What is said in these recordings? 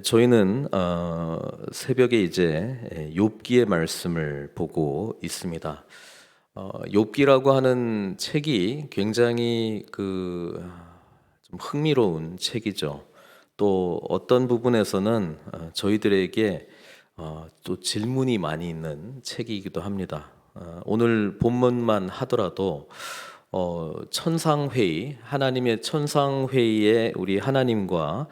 저희는 새벽에 이제 욥기의 말씀을 보고 있습니다. 욥기라고 하는 책이 굉장히 좀 흥미로운 책이죠. 또 어떤 부분에서는 저희들에게 또 질문이 많이 있는 책이기도 합니다. 오늘 본문만 하더라도 천상회의, 하나님의 천상회의에 우리 하나님과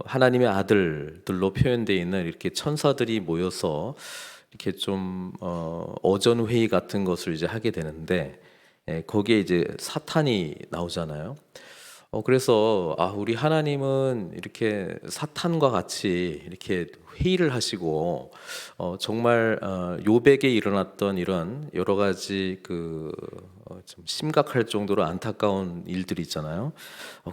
하나님의 아들들로 표현되어 있는 이렇게 천사들이 모여서 이렇게 좀 어전 회의 같은 것을 이제 하게 되는데, 거기에 이제 사탄이 나오잖아요. 그래서 우리 하나님은 이렇게 사탄과 같이 이렇게 회의를 하시고 정말 욥에게 일어났던 이런 여러 가지 좀 심각할 정도로 안타까운 일들이 있잖아요.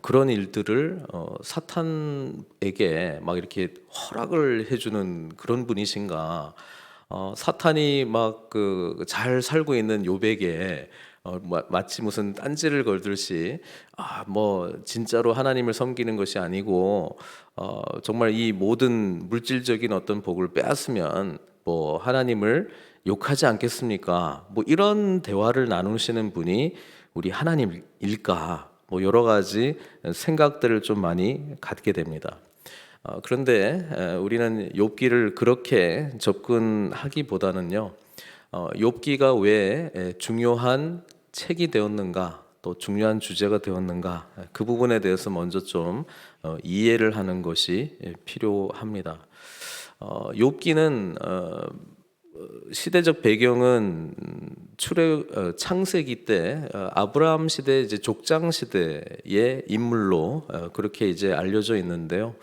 그런 일들을 사탄에게 막 이렇게 허락을 해주는 그런 분이신가? 사탄이 막 잘 살고 있는 욥에게 마치 무슨 딴지를 걸듯이 뭐 진짜로 하나님을 섬기는 것이 아니고 정말 이 모든 물질적인 어떤 복을 빼앗으면 뭐 하나님을 욕하지 않겠습니까? 뭐 이런 대화를 나누시는 분이 우리 하나님일까? 뭐 여러 가지 생각들을 좀 많이 갖게 됩니다. 그런데 우리는 욥기를 그렇게 접근하기보다는요, 욥기가 왜 중요한 책이 되었는가, 또 중요한 주제가 되었는가, 그 부분에 대해서 먼저 좀 이해를 하는 것이 필요합니다. 욥기는 시대적 배경은 창세기 때 아브라함 시대 이제 족장 시대의 인물로 그렇게 이제 알려져 있는데요.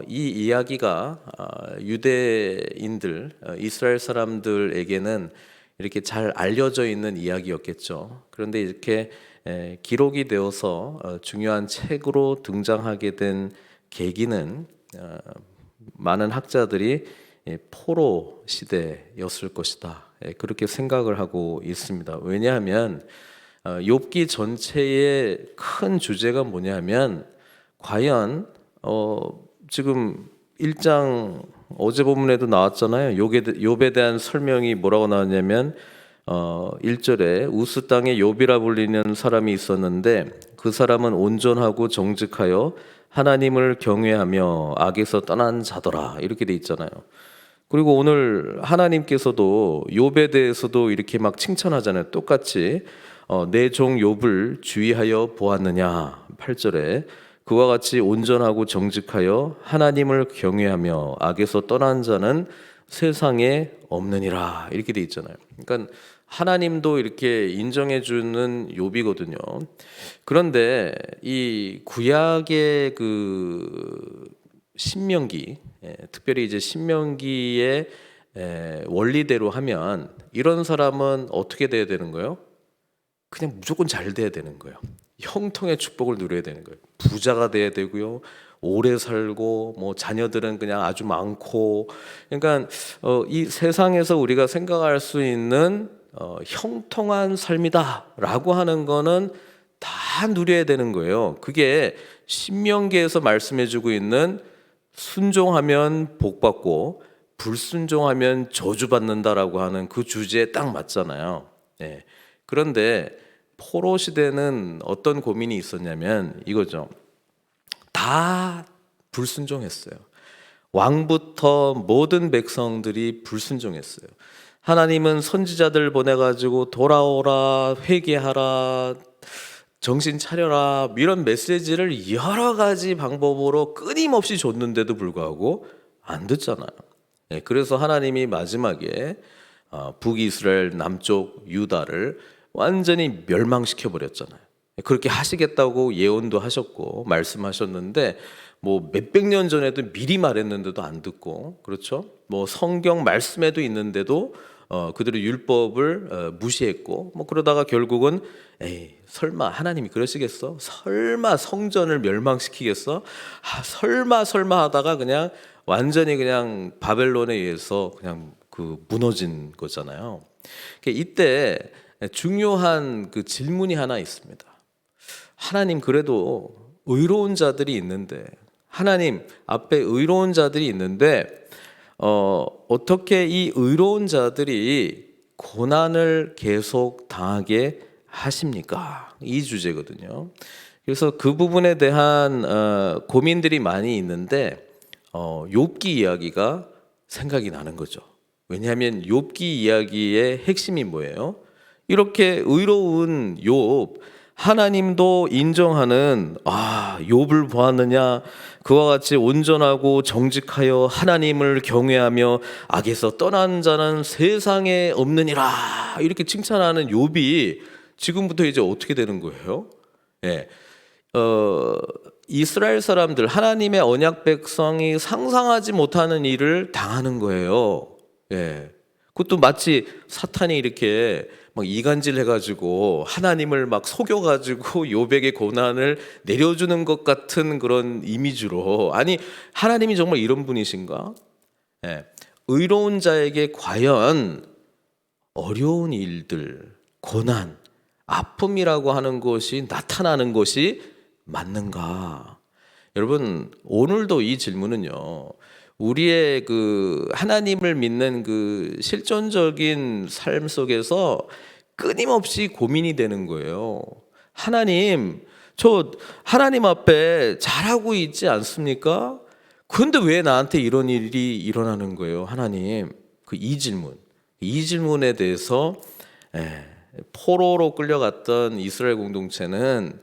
이 이야기가 유대인들, 이스라엘 사람들에게는 이렇게 잘 알려져 있는 이야기였겠죠. 그런데 이렇게 기록이 되어서 중요한 책으로 등장하게 된 계기는 많은 학자들이 포로 시대였을 것이다, 그렇게 생각을 하고 있습니다. 왜냐하면 욥기 전체의 큰 주제가 뭐냐면, 과연 지금 1장 어제 본문에도 나왔잖아요. 욥에 대한 설명이 뭐라고 나왔냐면 1절에 우스 땅에 욥이라 불리는 사람이 있었는데 그 사람은 온전하고 정직하여 하나님을 경외하며 악에서 떠난 자더라, 이렇게 돼 있잖아요. 그리고 오늘 하나님께서도 욥에 대해서도 이렇게 막 칭찬하잖아요. 똑같이 내 종 욥을 주의하여 보았느냐, 8절에 그와 같이 온전하고 정직하여 하나님을 경외하며 악에서 떠난 자는 세상에 없느니라, 이렇게 돼 있잖아요. 그러니까 하나님도 이렇게 인정해 주는 욥이거든요. 그런데 이 구약의 신명기, 특별히 이제 신명기의 원리대로 하면 이런 사람은 어떻게 돼야 되는 거예요? 그냥 무조건 잘 돼야 되는 거예요. 형통의 축복을 누려야 되는 거예요. 부자가 돼야 되고요, 오래 살고, 뭐 자녀들은 그냥 아주 많고. 그러니까 이 세상에서 우리가 생각할 수 있는 형통한 삶이다라고 하는 거는 다 누려야 되는 거예요. 그게 신명기에서 말씀해주고 있는 순종하면 복 받고 불순종하면 저주 받는다라고 하는 그 주제에 딱 맞잖아요. 그런데 포로 시대는 어떤 고민이 있었냐면 이거죠. 다 불순종했어요. 왕부터 모든 백성들이 불순종했어요. 하나님은 선지자들 보내가지고 돌아오라, 회개하라, 정신 차려라, 이런 메시지를 여러 가지 방법으로 끊임없이 줬는데도 불구하고 안 듣잖아요. 그래서 하나님이 마지막에 북이스라엘, 남쪽 유다를 완전히 멸망시켜 버렸잖아요. 그렇게 하시겠다고 예언도 하셨고 말씀하셨는데, 뭐 몇백 년 전에도 미리 말했는데도 안 듣고, 그렇죠? 뭐 성경 말씀에도 있는데도 그들의 율법을 무시했고, 뭐 그러다가 결국은 설마 하나님이 그러시겠어? 설마 성전을 멸망시키겠어? 설마 하다가 그냥 완전히 그냥 바벨론에 의해서 그냥 무너진 거잖아요. 이때 중요한 질문이 하나 있습니다. 하나님, 그래도 의로운 자들이 있는데 하나님 앞에 의로운 자들이 있는데 어떻게 이 의로운 자들이 고난을 계속 당하게 하십니까? 이 주제거든요. 그래서 그 부분에 대한 고민들이 많이 있는데 욥기 이야기가 생각이 나는 거죠. 왜냐하면 욥기 이야기의 핵심이 뭐예요? 이렇게 의로운 욥, 하나님도 인정하는 욥을 보았느냐, 그와 같이 온전하고 정직하여 하나님을 경외하며 악에서 떠난 자는 세상에 없느니라, 이렇게 칭찬하는 욥이 지금부터 이제 어떻게 되는 거예요? 예. 이스라엘 사람들, 하나님의 언약 백성이 상상하지 못하는 일을 당하는 거예요. 예. 그것도 마치 사탄이 이렇게 막 이간질 해가지고 하나님을 막 속여가지고 욥에게 고난을 내려주는 것 같은 그런 이미지로, 아니 하나님이 정말 이런 분이신가? 예. 의로운 자에게 과연 어려운 일들, 고난, 아픔이라고 하는 것이 나타나는 것이 맞는가? 여러분, 오늘도 이 질문은요, 우리의 그 하나님을 믿는 그 실존적인 삶 속에서 끊임없이 고민이 되는 거예요. 하나님, 저 하나님 앞에 잘하고 있지 않습니까? 그런데 왜 나한테 이런 일이 일어나는 거예요, 하나님? 이 질문에 대해서 포로로 끌려갔던 이스라엘 공동체는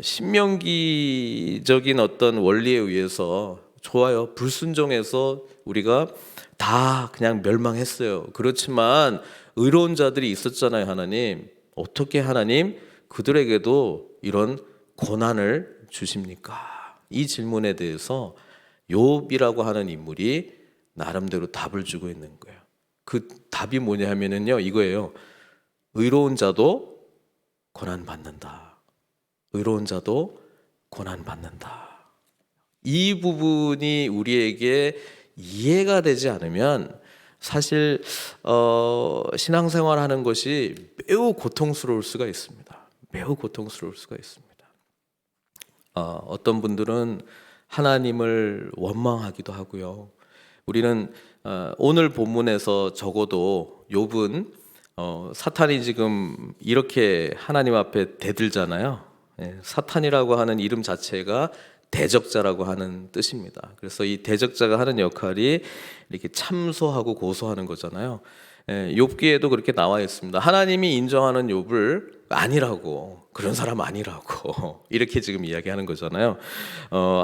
신명기적인 어떤 원리에 의해서 좋아요, 불순종해서 우리가 다 그냥 멸망했어요. 그렇지만 의로운 자들이 있었잖아요, 하나님. 어떻게 하나님 그들에게도 이런 고난을 주십니까? 이 질문에 대해서 욥이라고 하는 인물이 나름대로 답을 주고 있는 거예요. 그 답이 뭐냐 하면은요, 이거예요. 의로운 자도 고난받는다. 의로운 자도 고난받는다. 이 부분이 우리에게 이해가 되지 않으면 사실 신앙생활하는 것이 매우 고통스러울 수가 있습니다. 매우 고통스러울 수가 있습니다. 어떤 분들은 하나님을 원망하기도 하고요. 우리는 오늘 본문에서 적어도 욥은 사탄이 지금 이렇게 하나님 앞에 대들잖아요. 사탄이라고 하는 이름 자체가 대적자라고 하는 뜻입니다. 그래서 이 대적자가 하는 역할이 이렇게 참소하고 고소하는 거잖아요. 욥기에도 그렇게 나와 있습니다. 하나님이 인정하는 욥을 아니라고, 그런 사람 아니라고 이렇게 지금 이야기하는 거잖아요.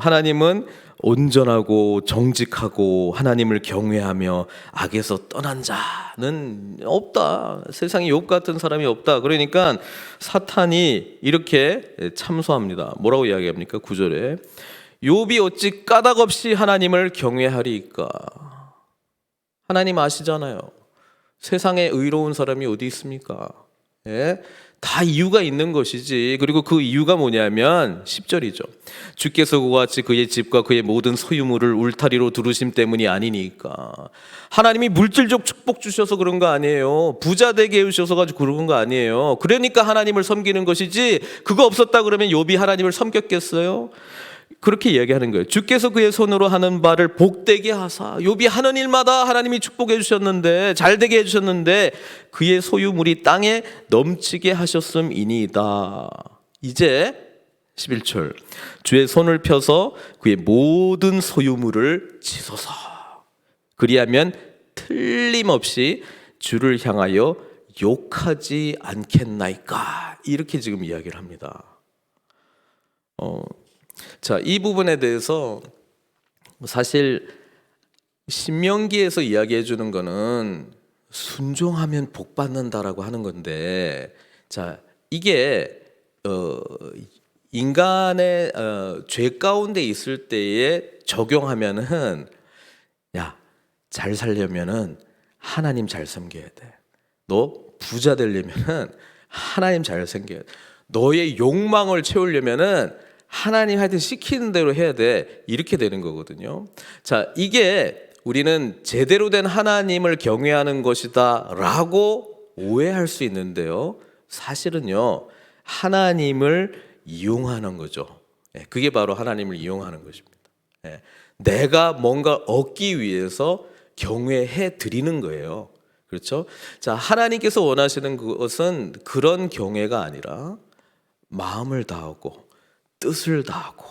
하나님은 온전하고 정직하고 하나님을 경외하며 악에서 떠난 자는 없다. 세상에 욥 같은 사람이 없다. 그러니까 사탄이 이렇게 참소합니다. 뭐라고 이야기합니까? 9절에 욥이 어찌 까닭없이 하나님을 경외하리이까. 하나님 아시잖아요. 세상에 의로운 사람이 어디 있습니까? 예? 다 이유가 있는 것이지. 그리고 그 이유가 뭐냐면 10절이죠. 주께서 그와 같이 그의 집과 그의 모든 소유물을 울타리로 두르심 때문이 아니니까. 하나님이 물질적 축복 주셔서 그런 거 아니에요. 부자 되게 해주셔서 가지고 그런 거 아니에요. 그러니까 하나님을 섬기는 것이지, 그거 없었다 그러면 욥이 하나님을 섬겼겠어요? 그렇게 이야기하는 거예요. 주께서 그의 손으로 하는 바를 복되게 하사. 욥이 하는 일마다 하나님이 축복해 주셨는데, 잘되게 해주셨는데 그의 소유물이 땅에 넘치게 하셨음이니이다. 이제 11절 주의 손을 펴서 그의 모든 소유물을 치소서. 그리하면 틀림없이 주를 향하여 욕하지 않겠나이까. 이렇게 지금 이야기를 합니다. 자, 이 부분에 대해서 사실 신명기에서 이야기해 주는 거는 순종하면 복 받는다라고 하는 건데, 자, 이게 인간의 죄 가운데 있을 때에 적용하면은, 야, 잘 살려면은 하나님 잘 섬겨야 돼. 너 부자 되려면은 하나님 잘 섬겨야 돼. 너의 욕망을 채우려면은 하나님 하여튼 시키는 대로 해야 돼. 이렇게 되는 거거든요. 자, 이게 우리는 제대로 된 하나님을 경외하는 것이다 라고 오해할 수 있는데요, 사실은요, 하나님을 이용하는 거죠. 그게 바로 하나님을 이용하는 것입니다. 예, 내가 뭔가 얻기 위해서 경외해 드리는 거예요. 그렇죠? 자, 하나님께서 원하시는 것은 그런 경외가 아니라 마음을 다하고 뜻을 다하고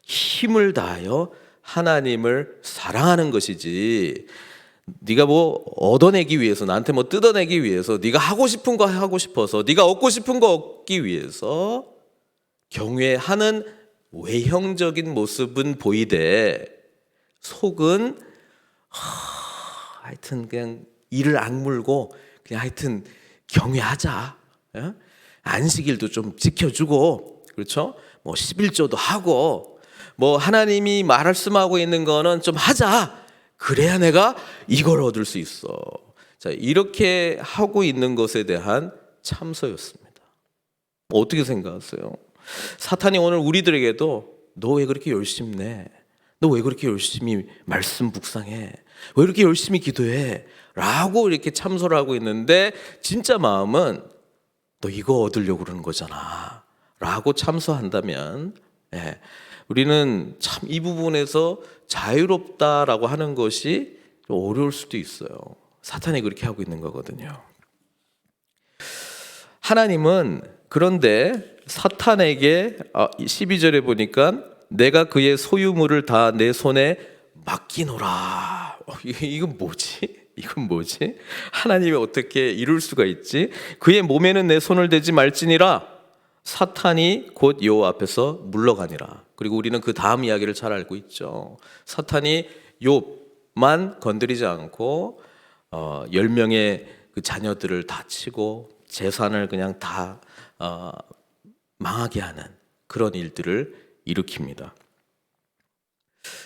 힘을 다하여 하나님을 사랑하는 것이지, 네가 뭐 얻어내기 위해서, 나한테 뭐 뜯어내기 위해서, 네가 하고 싶은 거 하고 싶어서, 네가 얻고 싶은 거 얻기 위해서 경외하는 외형적인 모습은 보이되 속은 하여튼 그냥 이를 악물고 그냥 하여튼 경외하자. 예? 안식일도 좀 지켜주고, 그렇죠? 뭐 11조도 하고, 뭐 하나님이 말씀하고 있는 거는 좀 하자. 그래야 내가 이걸 얻을 수 있어. 자, 이렇게 하고 있는 것에 대한 참소였습니다. 어떻게 생각하세요? 사탄이 오늘 우리들에게도 너 왜 그렇게 열심히 내? 너 왜 그렇게 열심히 말씀 묵상해? 왜 이렇게 열심히 기도해? 라고 이렇게 참소를 하고 있는데 진짜 마음은 너 이거 얻으려고 그러는 거잖아 라고 참소한다면, 예, 우리는 참 이 부분에서 자유롭다라고 하는 것이 좀 어려울 수도 있어요. 사탄이 그렇게 하고 있는 거거든요. 하나님은 그런데 사탄에게 12절에 보니까 내가 그의 소유물을 다 내 손에 맡기노라. 이건 뭐지? 이건 뭐지? 하나님이 어떻게 이룰 수가 있지? 그의 몸에는 내 손을 대지 말지니라. 사탄이 곧 여호와 앞에서 물러가니라. 그리고 우리는 그 다음 이야기를 잘 알고 있죠. 사탄이 욥만 건드리지 않고 10명의 그 자녀들을 다 치고 재산을 그냥 다 망하게 하는 그런 일들을 일으킵니다.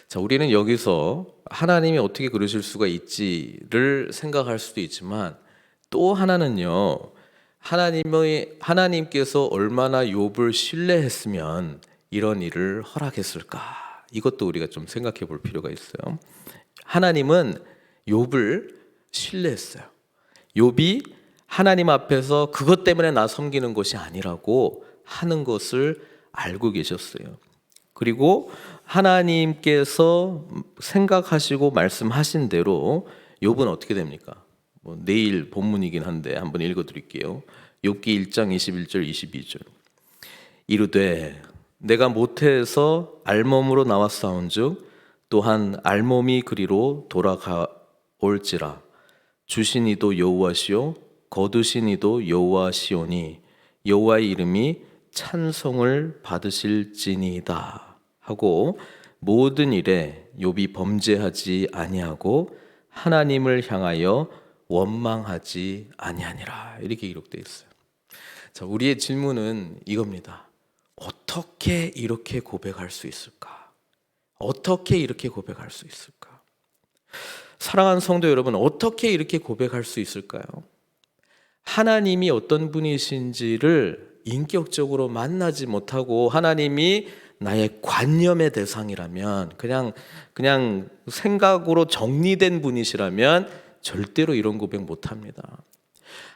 자, 우리는 여기서 하나님이 어떻게 그러실 수가 있지를 생각할 수도 있지만, 또 하나는요, 하나님께서 얼마나 욥을 신뢰했으면 이런 일을 허락했을까? 이것도 우리가 좀 생각해 볼 필요가 있어요. 하나님은 욥을 신뢰했어요. 욥이 하나님 앞에서 그것 때문에 나 섬기는 것이 아니라고 하는 것을 알고 계셨어요. 그리고 하나님께서 생각하시고 말씀하신 대로 욥은 어떻게 됩니까? 내일 본문이긴 한데 한번 읽어드릴게요. 욥기 1장 21절 22절. 이르되 내가 모태에서 알몸으로 나왔사온즉 또한 알몸이 그리로 돌아가올지라. 주신 이도 여호와시요 거두신 이도 여호와시오니 여호와의 이름이 찬송을 받으실지니이다 하고, 모든 일에 욥이 범죄하지 아니하고 하나님을 향하여 원망하지 아니하니라. 이렇게 기록되어 있어요. 자, 우리의 질문은 이겁니다. 어떻게 이렇게 고백할 수 있을까? 어떻게 이렇게 고백할 수 있을까? 사랑하는 성도 여러분, 어떻게 이렇게 고백할 수 있을까요? 하나님이 어떤 분이신지를 인격적으로 만나지 못하고 하나님이 나의 관념의 대상이라면, 그냥 생각으로 정리된 분이시라면 절대로 이런 고백 못합니다.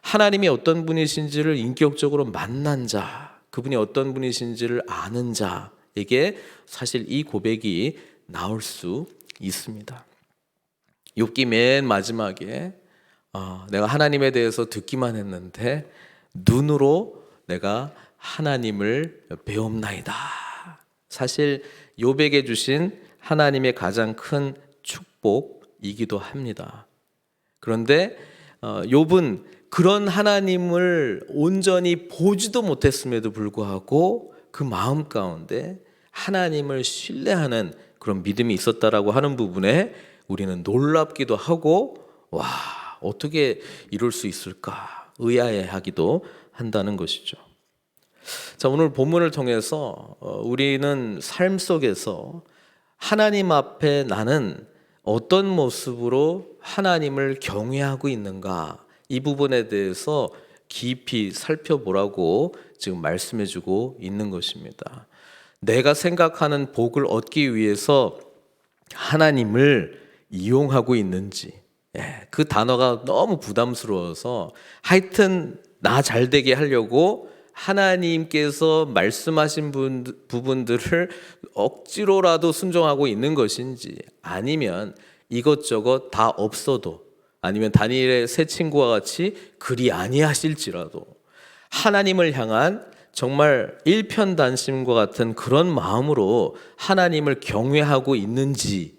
하나님이 어떤 분이신지를 인격적으로 만난 자, 그분이 어떤 분이신지를 아는 자에게 사실 이 고백이 나올 수 있습니다. 욥기 맨 마지막에 내가 하나님에 대해서 듣기만 했는데 눈으로 내가 하나님을 배움나이다. 사실 욥에게 주신 하나님의 가장 큰 축복이기도 합니다. 그런데 욥은 그런 하나님을 온전히 보지도 못했음에도 불구하고 그 마음 가운데 하나님을 신뢰하는 그런 믿음이 있었다라고 하는 부분에 우리는 놀랍기도 하고, 와, 어떻게 이룰 수 있을까 의아해하기도 한다는 것이죠. 자, 오늘 본문을 통해서 우리는 삶 속에서 하나님 앞에 나는 어떤 모습으로 하나님을 경외하고 있는가, 이 부분에 대해서 깊이 살펴보라고 지금 말씀해주고 있는 것입니다. 내가 생각하는 복을 얻기 위해서 하나님을 이용하고 있는지, 그 단어가 너무 부담스러워서 하여튼 나 잘되게 하려고 하나님께서 말씀하신 부분들을 억지로라도 순종하고 있는 것인지, 아니면 이것저것 다 없어도, 아니면 다니엘의 세 친구와 같이 그리 아니하실지라도 하나님을 향한 정말 일편단심과 같은 그런 마음으로 하나님을 경외하고 있는지,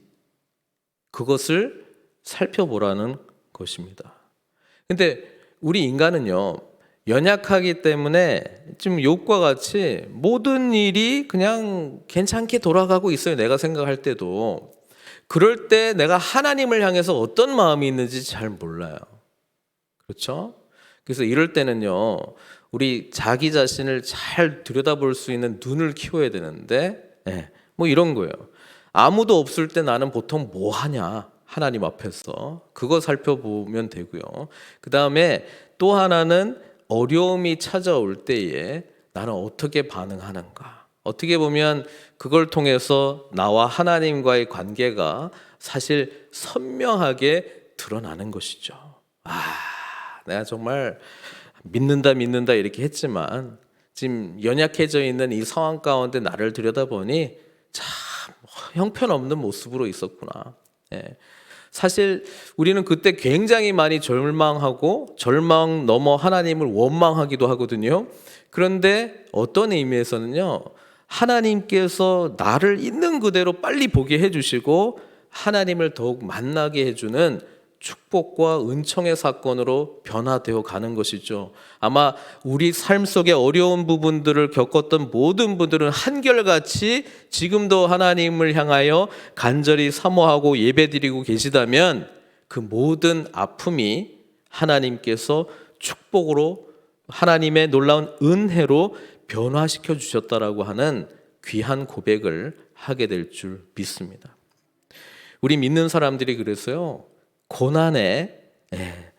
그것을 살펴보라는 것입니다. 근데 우리 인간은요, 연약하기 때문에 지금 욥과 같이 모든 일이 그냥 괜찮게 돌아가고 있어요. 내가 생각할 때도. 그럴 때 내가 하나님을 향해서 어떤 마음이 있는지 잘 몰라요. 그렇죠? 그래서 이럴 때는요, 우리 자기 자신을 잘 들여다볼 수 있는 눈을 키워야 되는데, 뭐 이런 거예요. 아무도 없을 때 나는 보통 뭐 하냐? 하나님 앞에서. 그거 살펴보면 되고요. 그 다음에 또 하나는 어려움이 찾아올 때에 나는 어떻게 반응하는가. 어떻게 보면 그걸 통해서 나와 하나님과의 관계가 사실 선명하게 드러나는 것이죠. 내가 정말 믿는다 이렇게 했지만 지금 연약해져 있는 이 상황 가운데 나를 들여다보니 참 형편없는 모습으로 있었구나. 사실 우리는 그때 굉장히 많이 절망하고 절망 넘어 하나님을 원망하기도 하거든요. 그런데 어떤 의미에서는요, 하나님께서 나를 있는 그대로 빨리 보게 해주시고 하나님을 더욱 만나게 해주는 축복과 은총의 사건으로 변화되어 가는 것이죠. 아마 우리 삶 속에 어려운 부분들을 겪었던 모든 분들은 한결같이 지금도 하나님을 향하여 간절히 사모하고 예배드리고 계시다면 그 모든 아픔이 하나님께서 축복으로, 하나님의 놀라운 은혜로 변화시켜 주셨다라고 하는 귀한 고백을 하게 될 줄 믿습니다. 우리 믿는 사람들이 그래서요, 고난에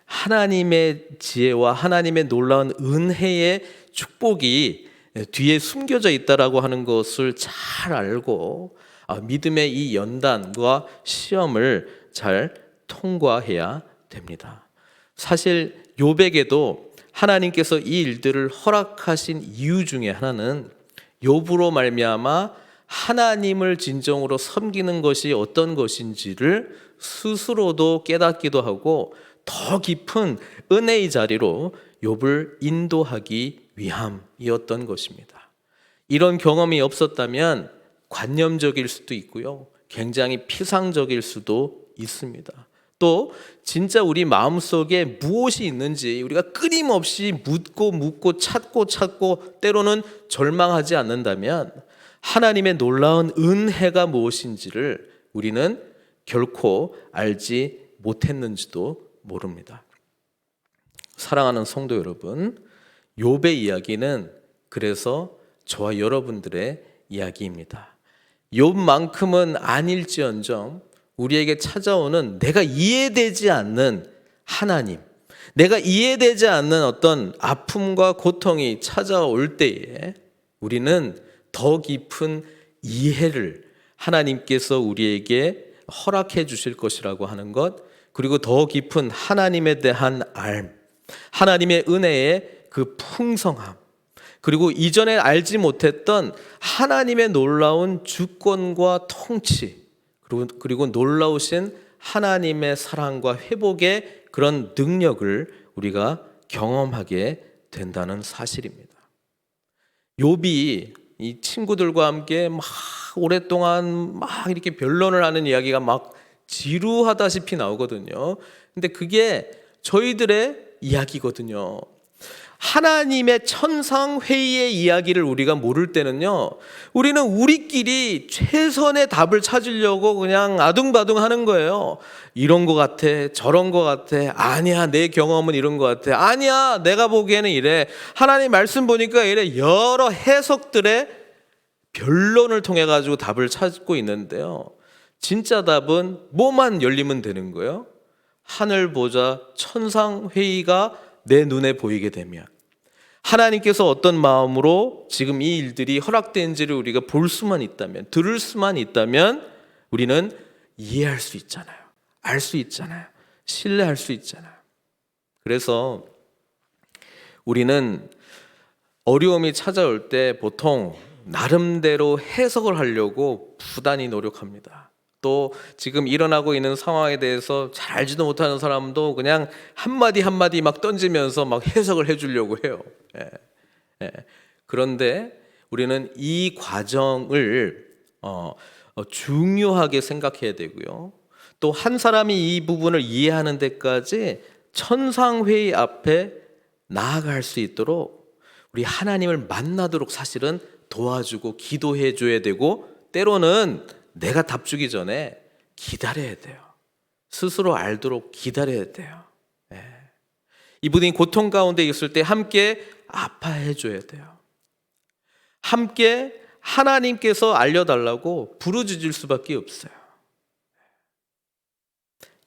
하나님의 지혜와 하나님의 놀라운 은혜의 축복이 뒤에 숨겨져 있다라고 하는 것을 잘 알고 믿음의 이 연단과 시험을 잘 통과해야 됩니다. 사실 욥에게도 하나님께서 이 일들을 허락하신 이유 중에 하나는 욥으로 말미암아 하나님을 진정으로 섬기는 것이 어떤 것인지를 스스로도 깨닫기도 하고 더 깊은 은혜의 자리로 욥을 인도하기 위함이었던 것입니다. 이런 경험이 없었다면 관념적일 수도 있고요, 굉장히 피상적일 수도 있습니다. 또 진짜 우리 마음속에 무엇이 있는지 우리가 끊임없이 묻고 찾고 때로는 절망하지 않는다면 하나님의 놀라운 은혜가 무엇인지를 우리는 결코 알지 못했는지도 모릅니다. 사랑하는 성도 여러분, 욥의 이야기는 그래서 저와 여러분들의 이야기입니다. 욥만큼은 아닐지언정 우리에게 찾아오는 내가 이해되지 않는 하나님, 내가 이해되지 않는 어떤 아픔과 고통이 찾아올 때에 우리는 더 깊은 이해를 하나님께서 우리에게 허락해 주실 것이라고 하는 것, 그리고 더 깊은 하나님에 대한 알, 하나님의 은혜의 그 풍성함, 그리고 이전에 알지 못했던 하나님의 놀라운 주권과 통치, 그리고 놀라우신 하나님의 사랑과 회복의 그런 능력을 우리가 경험하게 된다는 사실입니다. 욥이 이 친구들과 함께 막 오랫동안 막 이렇게 변론을 하는 이야기가 막 지루하다시피 나오거든요. 근데 그게 저희들의 이야기거든요. 하나님의 천상회의의 이야기를 우리가 모를 때는요, 우리는 우리끼리 최선의 답을 찾으려고 그냥 아둥바둥 하는 거예요. 이런 거 같아, 저런 거 같아, 아니야 내 경험은 이런 거 같아, 아니야 내가 보기에는 이래, 하나님 말씀 보니까 이래, 여러 해석들의 변론을 통해 가지고 답을 찾고 있는데요, 진짜 답은 뭐만 열리면 되는 거예요? 하늘 보자 천상회의가 내 눈에 보이게 되면, 하나님께서 어떤 마음으로 지금 이 일들이 허락된지를 우리가 볼 수만 있다면, 들을 수만 있다면 우리는 이해할 수 있잖아요. 알 수 있잖아요. 신뢰할 수 있잖아요. 그래서 우리는 어려움이 찾아올 때 보통 나름대로 해석을 하려고 부단히 노력합니다. 또 지금 일어나고 있는 상황에 대해서 잘 알지도 못하는 사람도 그냥 한마디 한마디 막 던지면서 막 해석을 해주려고 해요. 예, 예. 그런데 우리는 이 과정을 중요하게 생각해야 되고요. 또 한 사람이 이 부분을 이해하는 데까지 천상회의 앞에 나아갈 수 있도록 우리 하나님을 만나도록 사실은 도와주고 기도해 줘야 되고, 때로는 내가 답 주기 전에 기다려야 돼요. 스스로 알도록 기다려야 돼요. 예. 이분이 고통 가운데 있을 때 함께 아파해 줘야 돼요. 함께 하나님께서 알려달라고 부르짖을 수밖에 없어요.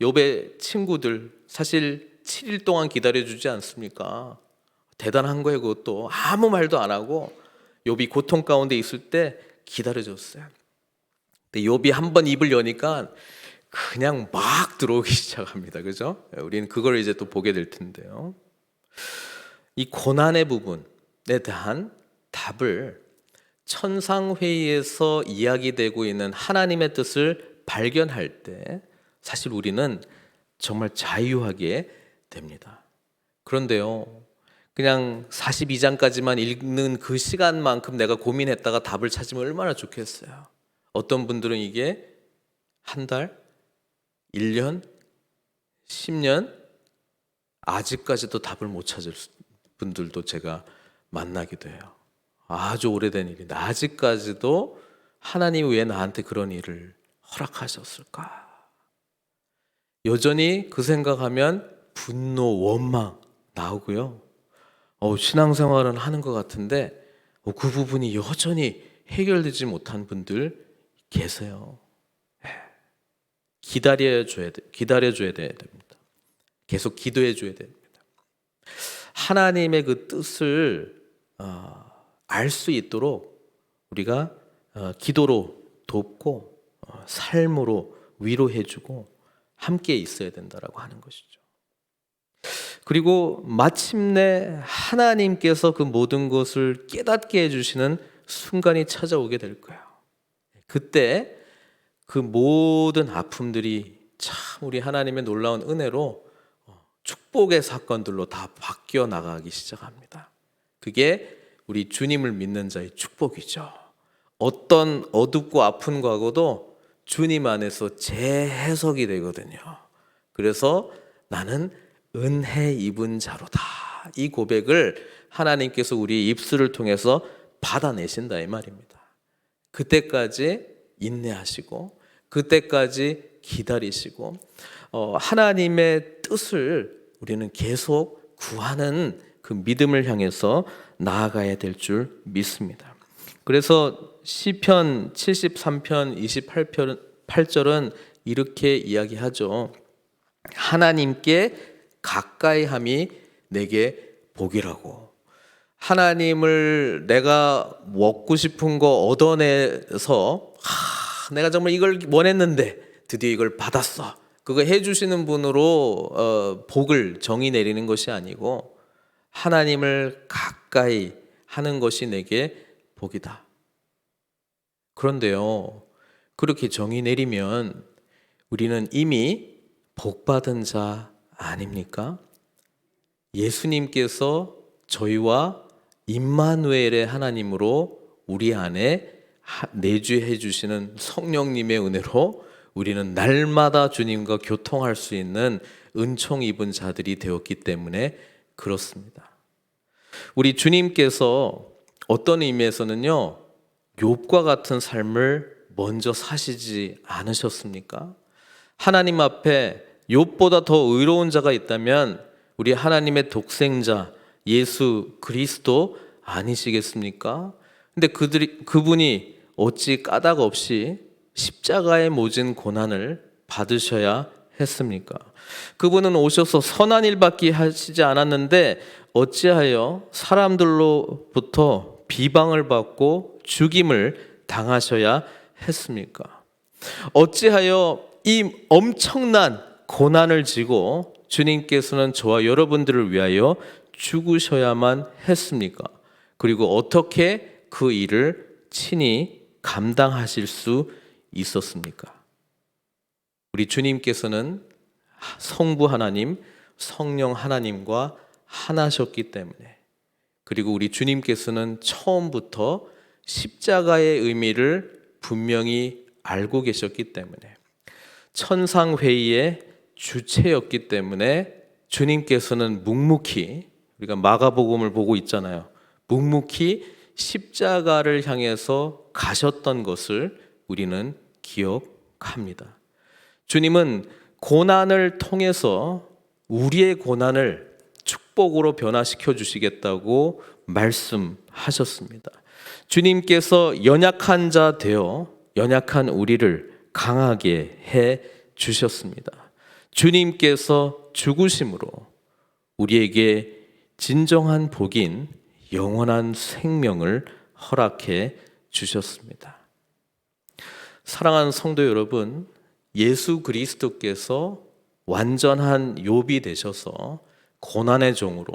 욥의 친구들 사실 7일 동안 기다려주지 않습니까? 대단한 거예요. 그것도 아무 말도 안 하고 욥이 고통 가운데 있을 때 기다려줬어요. 근데 욥이 한번 입을 여니까 그냥 막 들어오기 시작합니다. 그죠? 우리는 그걸 이제 또 보게 될 텐데요. 이 고난의 부분에 대한 답을 천상회의에서 이야기되고 있는 하나님의 뜻을 발견할 때 사실 우리는 정말 자유하게 됩니다. 그런데요, 그냥 42장까지만 읽는 그 시간만큼 내가 고민했다가 답을 찾으면 얼마나 좋겠어요. 어떤 분들은 이게 한 달, 1년, 10년 아직까지도 답을 못 찾을 분들도 제가 만나기도 해요. 아주 오래된 일인데 아직까지도 하나님이 왜 나한테 그런 일을 허락하셨을까? 여전히 그 생각하면 분노, 원망 나오고요. 신앙생활은 하는 것 같은데 그 부분이 여전히 해결되지 못한 분들 계세요. 기다려줘야 됩니다. 계속 기도해줘야 됩니다. 하나님의 그 뜻을 알 수 있도록 우리가 기도로 돕고 삶으로 위로해주고 함께 있어야 된다라고 하는 것이죠. 그리고 마침내 하나님께서 그 모든 것을 깨닫게 해주시는 순간이 찾아오게 될 거예요. 그때 그 모든 아픔들이 참 우리 하나님의 놀라운 은혜로 축복의 사건들로 다 바뀌어 나가기 시작합니다. 그게 우리 주님을 믿는 자의 축복이죠. 어떤 어둡고 아픈 과거도 주님 안에서 재해석이 되거든요. 그래서 나는 은혜 입은 자로다. 이 고백을 하나님께서 우리 입술을 통해서 받아내신다 이 말입니다. 그때까지 인내하시고 그때까지 기다리시고 하나님의 뜻을 우리는 계속 구하는 그 믿음을 향해서 나아가야 될 줄 믿습니다. 그래서 시편 73편 28절은 이렇게 이야기하죠. 하나님께 가까이함이 내게 복이라고. 하나님을 내가 먹고 싶은 거 얻어내서 내가 정말 이걸 원했는데 드디어 이걸 받았어. 그거 해주시는 분으로 복을 정의 내리는 것이 아니고 하나님을 가까이 하는 것이 내게 복이다. 그런데요, 그렇게 정의 내리면 우리는 이미 복받은 자 아닙니까? 예수님께서 저희와 임마누엘의 하나님으로 우리 안에 내주해 주시는 성령님의 은혜로 우리는 날마다 주님과 교통할 수 있는 은총 입은 자들이 되었기 때문에 그렇습니다. 우리 주님께서 어떤 의미에서는요, 욥과 같은 삶을 먼저 사시지 않으셨습니까? 하나님 앞에 욥보다 더 의로운 자가 있다면 우리 하나님의 독생자 예수 그리스도 아니시겠습니까? 근데 그분이 어찌 까닭 없이 십자가에 모진 고난을 받으셔야 했습니까? 그분은 오셔서 선한 일밖에 하시지 않았는데 어찌하여 사람들로부터 비방을 받고 죽임을 당하셔야 했습니까? 어찌하여 이 엄청난 고난을 지고 주님께서는 저와 여러분들을 위하여 죽으셔야만 했습니까? 그리고 어떻게 그 일을 친히 감당하실 수 있었습니까? 우리 주님께서는 성부 하나님, 성령 하나님과 하나셨기 때문에, 그리고 우리 주님께서는 처음부터 십자가의 의미를 분명히 알고 계셨기 때문에, 천상회의의 주체였기 때문에 주님께서는 묵묵히, 우리가 마가복음을 보고 있잖아요, 묵묵히 십자가를 향해서 가셨던 것을 우리는 기억합니다. 주님은 고난을 통해서 우리의 고난을 축복으로 변화시켜 주시겠다고 말씀하셨습니다. 주님께서 연약한 자 되어 연약한 우리를 강하게 해 주셨습니다. 주님께서 죽으심으로 우리에게 진정한 복인 영원한 생명을 허락해 주셨습니다. 사랑하는 성도 여러분, 예수 그리스도께서 완전한 욥이 되셔서 고난의 종으로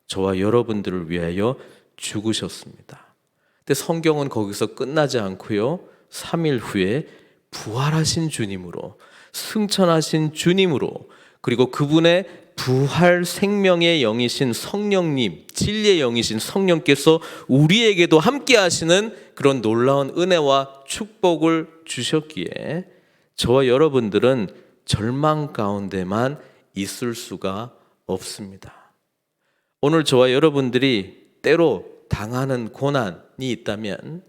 저와 여러분들을 위하여 죽으셨습니다. 근데 성경은 거기서 끝나지 않고요, 3일 후에 부활하신 주님으로, 승천하신 주님으로, 그리고 그분의 부활 생명의 영이신 성령님, 진리의 영이신 성령께서 우리에게도 함께 하시는 그런 놀라운 은혜와 축복을 주셨기에 저와 여러분들은 절망 가운데만 있을 수가 없습니다. 오늘 저와 여러분들이 때로 당하는 고난이 있다면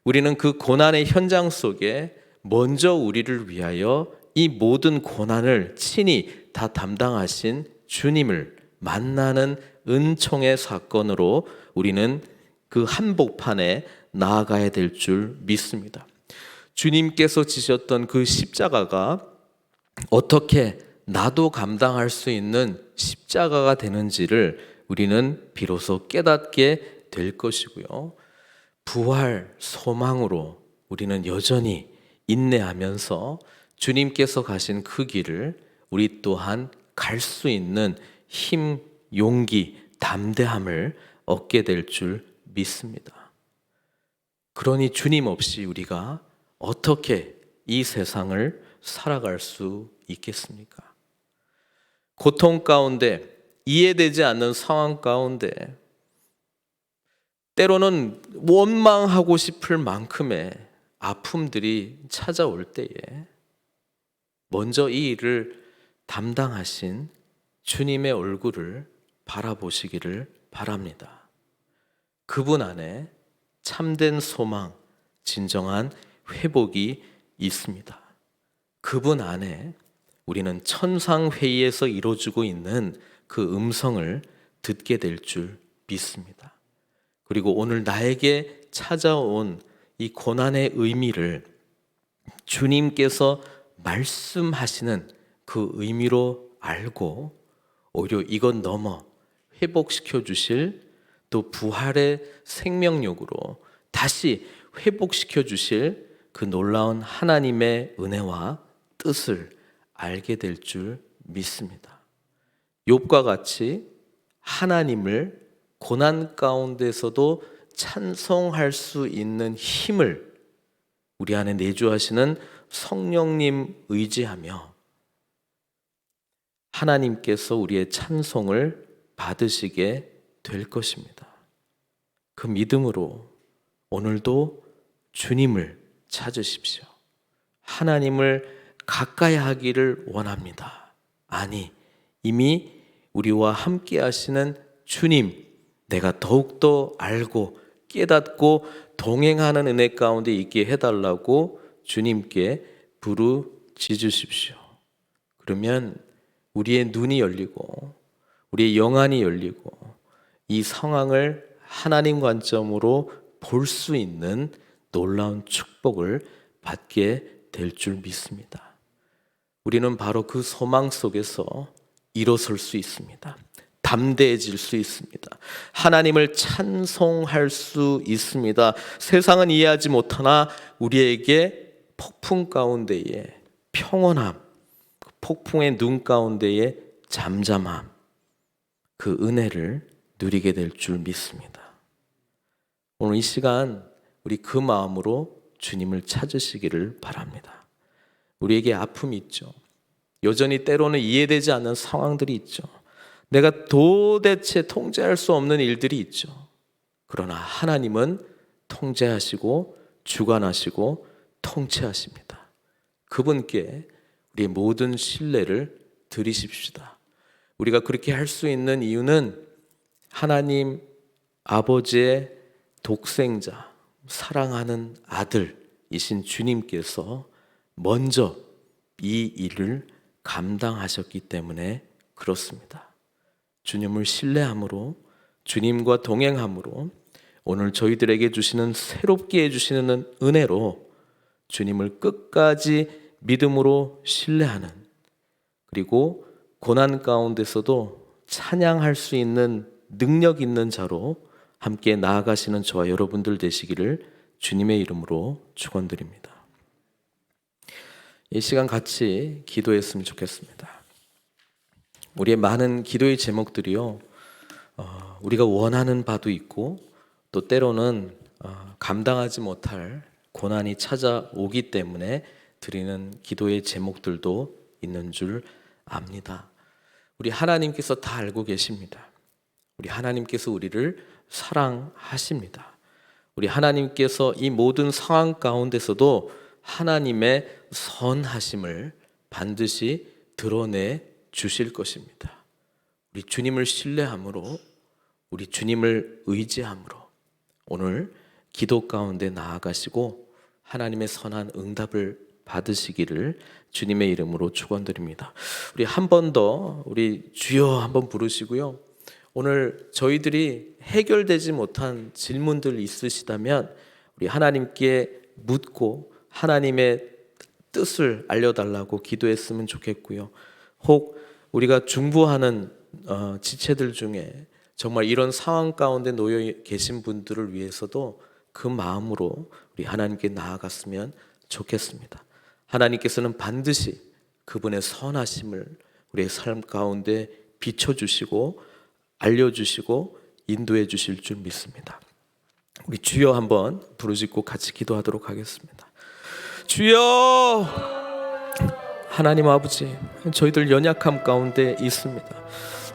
우리는 그 고난의 현장 속에 먼저 우리를 위하여 이 모든 고난을 친히 다 담당하신 주님을 만나는 은총의 사건으로 우리는 그 한복판에 나아가야 될 줄 믿습니다. 주님께서 지셨던 그 십자가가 어떻게 나도 감당할 수 있는 십자가가 되는지를 우리는 비로소 깨닫게 될 것이고요, 부활 소망으로 우리는 여전히 인내하면서 주님께서 가신 그 길을 우리 또한 갈 수 있는 힘, 용기, 담대함을 얻게 될 줄 믿습니다. 그러니 주님 없이 우리가 어떻게 이 세상을 살아갈 수 있겠습니까? 고통 가운데, 이해되지 않는 상황 가운데, 때로는 원망하고 싶을 만큼의 아픔들이 찾아올 때에 먼저 이 일을 담당하신 주님의 얼굴을 바라보시기를 바랍니다. 그분 안에 참된 소망, 진정한 회복이 있습니다. 그분 안에 우리는 천상회의에서 이루어지고 있는 그 음성을 듣게 될 줄 믿습니다. 그리고 오늘 나에게 찾아온 이 고난의 의미를 주님께서 말씀하시는 그 의미로 알고 오히려 이건 넘어 회복시켜 주실, 또 부활의 생명력으로 다시 회복시켜 주실 그 놀라운 하나님의 은혜와 뜻을 알게 될 줄 믿습니다. 욥과 같이 하나님을 고난 가운데서도 찬송할 수 있는 힘을 우리 안에 내주하시는 성령님 의지하며 하나님께서 우리의 찬송을 받으시게 될 것입니다. 그 믿음으로 오늘도 주님을 찾으십시오. 하나님을 가까이 하기를 원합니다. 아니, 이미 우리와 함께 하시는 주님, 내가 더욱더 알고 깨닫고 동행하는 은혜 가운데 있게 해달라고 주님께 부르짖으십시오. 그러면 우리의 눈이 열리고 우리의 영안이 열리고 이 상황을 하나님 관점으로 볼 수 있는 놀라운 축복을 받게 될 줄 믿습니다. 우리는 바로 그 소망 속에서 일어설 수 있습니다. 담대해질 수 있습니다. 하나님을 찬송할 수 있습니다. 세상은 이해하지 못하나 우리에게 폭풍 가운데에 평온함, 폭풍의 눈 가운데에 잠잠함, 그 은혜를 누리게 될 줄 믿습니다. 오늘 이 시간 우리 그 마음으로 주님을 찾으시기를 바랍니다. 우리에게 아픔이 있죠. 여전히 때로는 이해되지 않는 상황들이 있죠. 내가 도대체 통제할 수 없는 일들이 있죠. 그러나 하나님은 통제하시고 주관하시고 통치하십니다. 그분께 우리의 모든 신뢰를 드리십시다. 우리가 그렇게 할 수 있는 이유는 하나님 아버지의 독생자, 사랑하는 아들이신 주님께서 먼저 이 일을 감당하셨기 때문에 그렇습니다. 주님을 신뢰함으로, 주님과 동행함으로, 오늘 저희들에게 주시는 새롭게 해주시는 은혜로 주님을 끝까지 믿음으로 신뢰하는, 그리고 고난 가운데서도 찬양할 수 있는 능력 있는 자로 함께 나아가시는 저와 여러분들 되시기를 주님의 이름으로 축원드립니다. 이 시간 같이 기도했으면 좋겠습니다. 우리의 많은 기도의 제목들이요, 우리가 원하는 바도 있고 또 때로는 감당하지 못할 고난이 찾아오기 때문에 드리는 기도의 제목들도 있는 줄 압니다. 우리 하나님께서 다 알고 계십니다. 우리 하나님께서 우리를 사랑하십니다. 우리 하나님께서 이 모든 상황 가운데서도 하나님의 선하심을 반드시 드러내 주실 것입니다. 우리 주님을 신뢰함으로, 우리 주님을 의지함으로 오늘 기도 가운데 나아가시고 하나님의 선한 응답을 받으시기를 주님의 이름으로 축원드립니다. 우리 한 번 더 우리 주여 한번 부르시고요. 오늘 저희들이 해결되지 못한 질문들 있으시다면 우리 하나님께 묻고 하나님의 뜻을 알려달라고 기도했으면 좋겠고요. 혹 우리가 중보하는 지체들 중에 정말 이런 상황 가운데 놓여 계신 분들을 위해서도 그 마음으로 우리 하나님께 나아갔으면 좋겠습니다. 하나님께서는 반드시 그분의 선하심을 우리의 삶 가운데 비춰주시고 알려주시고 인도해 주실 줄 믿습니다. 우리 주여 한번 부르짖고 같이 기도하도록 하겠습니다. 주여, 하나님 아버지, 저희들 연약함 가운데 있습니다.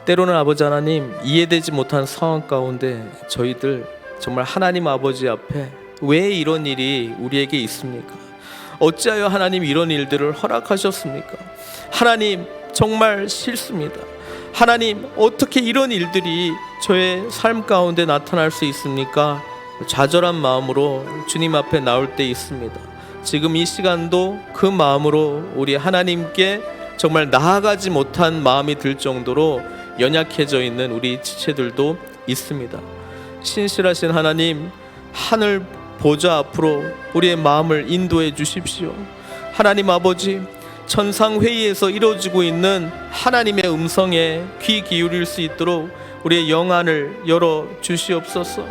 때로는 아버지 하나님, 이해되지 못한 상황 가운데 저희들 정말 하나님 아버지 앞에 왜 이런 일이 우리에게 있습니까? 어찌하여 하나님 이런 일들을 허락하셨습니까? 하나님, 정말 싫습니다. 하나님, 어떻게 이런 일들이 저의 삶 가운데 나타날 수 있습니까? 좌절한 마음으로 주님 앞에 나올 때 있습니다. 지금 이 시간도 그 마음으로 우리 하나님께 정말 나아가지 못한 마음이 들 정도로 연약해져 있는 우리 지체들도 있습니다. 신실하신 하나님, 하늘 보좌 앞으로 우리의 마음을 인도해 주십시오. 하나님 아버지, 천상회의에서 이루어지고 있는 하나님의 음성에 귀 기울일 수 있도록 우리의 영안을 열어 주시옵소서.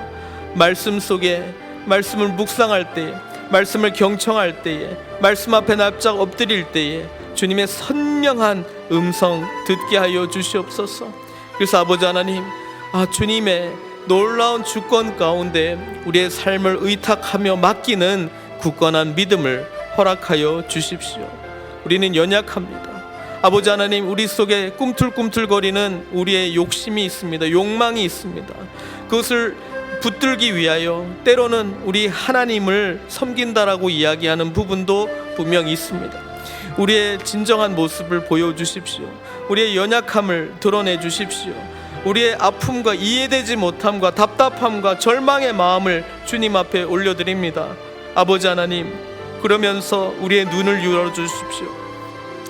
말씀 속에 말씀을 묵상할 때에, 말씀을 경청할 때에, 말씀 앞에 납작 엎드릴 때에 주님의 선명한 음성 듣게 하여 주시옵소서. 그래서 아버지 하나님, 주님의 놀라운 주권 가운데 우리의 삶을 의탁하며 맡기는 굳건한 믿음을 허락하여 주십시오. 우리는 연약합니다. 아버지 하나님, 우리 속에 꿈틀꿈틀거리는 우리의 욕심이 있습니다. 욕망이 있습니다. 그것을 붙들기 위하여 때로는 우리 하나님을 섬긴다라고 이야기하는 부분도 분명히 있습니다. 우리의 진정한 모습을 보여주십시오. 우리의 연약함을 드러내 주십시오. 우리의 아픔과 이해되지 못함과 답답함과 절망의 마음을 주님 앞에 올려드립니다. 아버지 하나님, 그러면서 우리의 눈을 열어주십시오.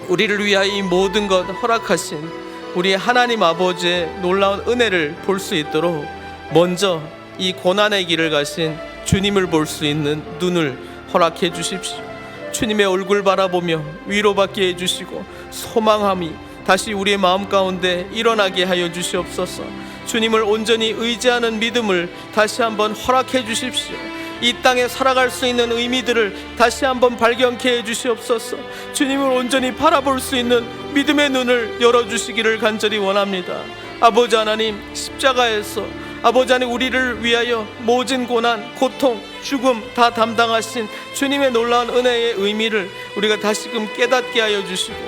우리를 위하여 이 모든 것 허락하신 우리 하나님 아버지의 놀라운 은혜를 볼 수 있도록 먼저 이 고난의 길을 가신 주님을 볼 수 있는 눈을 허락해 주십시오. 주님의 얼굴 바라보며 위로받게 해주시고 소망함이 다시 우리의 마음 가운데 일어나게 하여 주시옵소서. 주님을 온전히 의지하는 믿음을 다시 한번 허락해 주십시오. 이 땅에 살아갈 수 있는 의미들을 다시 한번 발견케 해 주시옵소서. 주님을 온전히 바라볼 수 있는 믿음의 눈을 열어주시기를 간절히 원합니다. 아버지 하나님, 십자가에서 아버지 하나님, 우리를 위하여 모진 고난, 고통, 죽음 다 담당하신 주님의 놀라운 은혜의 의미를 우리가 다시금 깨닫게 하여 주시고,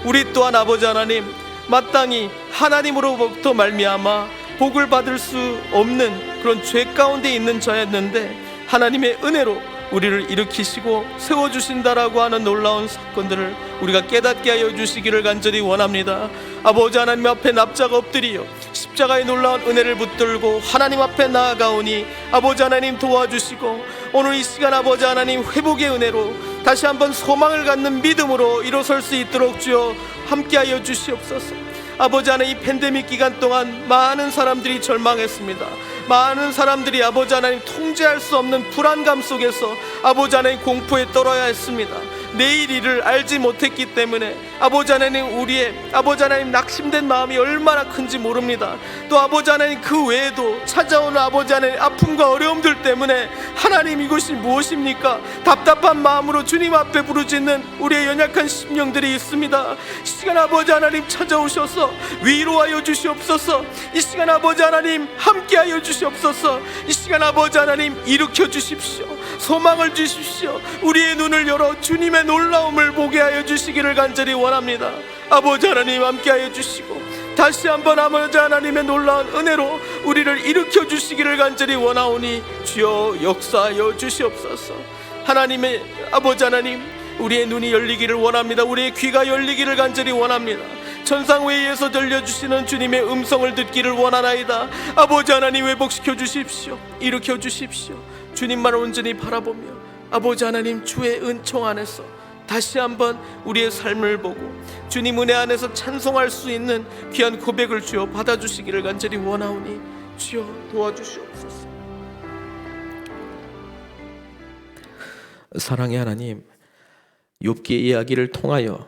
우리 또한 아버지 하나님, 마땅히 하나님으로부터 말미암아 복을 받을 수 없는 그런 죄 가운데 있는 자였는데 하나님의 은혜로 우리를 일으키시고 세워주신다라고 하는 놀라운 사건들을 우리가 깨닫게 하여 주시기를 간절히 원합니다. 아버지 하나님 앞에 납작 엎드리어 십자가의 놀라운 은혜를 붙들고 하나님 앞에 나아가오니 아버지 하나님 도와주시고, 오늘 이 시간 아버지 하나님 회복의 은혜로 다시 한번 소망을 갖는 믿음으로 일어설 수 있도록 주여 함께하여 주시옵소서. 아버지 하나님, 이 팬데믹 기간 동안 많은 사람들이 절망했습니다. 많은 사람들이 아버지 하나님 통제할 수 없는 불안감 속에서 아버지 하나님 공포에 떨어야 했습니다. 내일 일을 알지 못했기 때문에 아버지 하나님, 우리의 아버지 하나님 낙심된 마음이 얼마나 큰지 모릅니다. 또 아버지 하나님, 그 외에도 찾아오는 아버지 하나님 아픔과 어려움들 때문에 하나님, 이것이 무엇입니까? 답답한 마음으로 주님 앞에 부르짖는 우리의 연약한 심령들이 있습니다. 이 시간 아버지 하나님 찾아오셔서 위로하여 주시옵소서. 이 시간 아버지 하나님 함께하여 주시옵소서. 이 시간 아버지 하나님 일으켜 주십시오. 소망을 주십시오. 우리의 눈을 열어 주님의 놀라움을 보게 하여 주시기를 간절히 원합니다. 아버지 하나님 함께하여 주시고 다시 한번 아버지 하나님의 놀라운 은혜로 우리를 일으켜 주시기를 간절히 원하오니 주여 역사하여 주시옵소서. 하나님의 아버지 하나님, 우리의 눈이 열리기를 원합니다. 우리의 귀가 열리기를 간절히 원합니다. 천상회의에서 들려주시는 주님의 음성을 듣기를 원하나이다. 아버지 하나님, 회복시켜 주십시오. 일으켜 주십시오. 주님만 온전히 바라보며 아버지 하나님, 주의 은총 안에서 다시 한번 우리의 삶을 보고 주님 은혜 안에서 찬송할 수 있는 귀한 고백을 주여 받아주시기를 간절히 원하오니 주여 도와주시옵소서. 사랑의 하나님, 욥기의 이야기를 통하여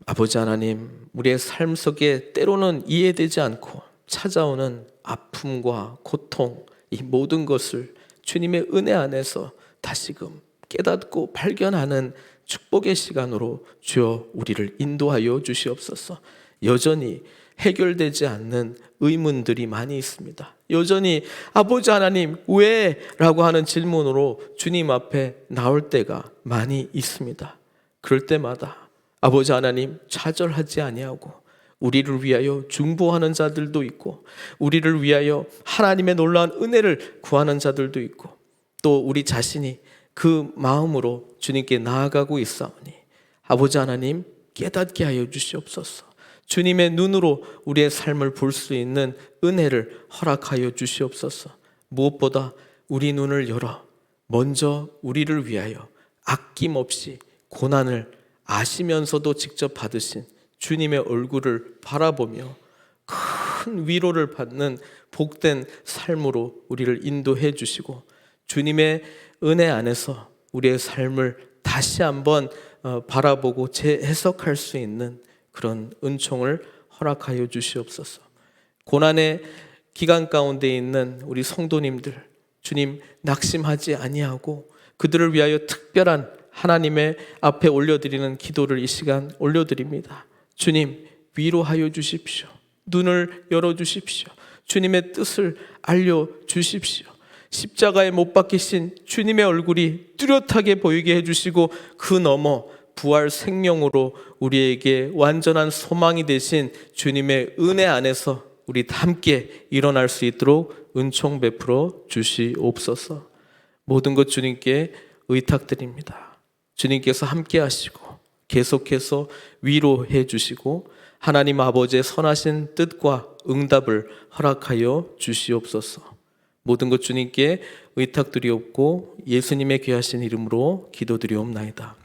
아버지 하나님, 우리의 삶 속에 때로는 이해되지 않고 찾아오는 아픔과 고통, 이 모든 것을 주님의 은혜 안에서 다시금 깨닫고 발견하는 축복의 시간으로 주여 우리를 인도하여 주시옵소서. 여전히 해결되지 않는 의문들이 많이 있습니다. 여전히 아버지 하나님 왜? 라고 하는 질문으로 주님 앞에 나올 때가 많이 있습니다. 그럴 때마다 아버지 하나님 좌절하지 아니하고 우리를 위하여 중보하는 자들도 있고, 우리를 위하여 하나님의 놀라운 은혜를 구하는 자들도 있고, 또 우리 자신이 그 마음으로 주님께 나아가고 있사오니 아버지 하나님 깨닫게 하여 주시옵소서. 주님의 눈으로 우리의 삶을 볼 수 있는 은혜를 허락하여 주시옵소서. 무엇보다 우리 눈을 열어 먼저 우리를 위하여 아낌없이 고난을 아시면서도 직접 받으신 주님의 얼굴을 바라보며 큰 위로를 받는 복된 삶으로 우리를 인도해 주시고, 주님의 은혜 안에서 우리의 삶을 다시 한번 바라보고 재해석할 수 있는 그런 은총을 허락하여 주시옵소서. 고난의 기간 가운데 있는 우리 성도님들, 주님 낙심하지 아니하고 그들을 위하여 특별한 하나님의 앞에 올려드리는 기도를 이 시간 올려드립니다. 주님 위로하여 주십시오. 눈을 열어주십시오. 주님의 뜻을 알려주십시오. 십자가에 못 박히신 주님의 얼굴이 뚜렷하게 보이게 해주시고 그 너머 부활 생명으로 우리에게 완전한 소망이 되신 주님의 은혜 안에서 우리 함께 일어날 수 있도록 은총 베풀어 주시옵소서. 모든 것 주님께 의탁드립니다. 주님께서 함께 하시고 계속해서 위로해 주시고 하나님 아버지의 선하신 뜻과 응답을 허락하여 주시옵소서. 모든 것 주님께 의탁드리옵고 예수님의 귀하신 이름으로 기도드리옵나이다.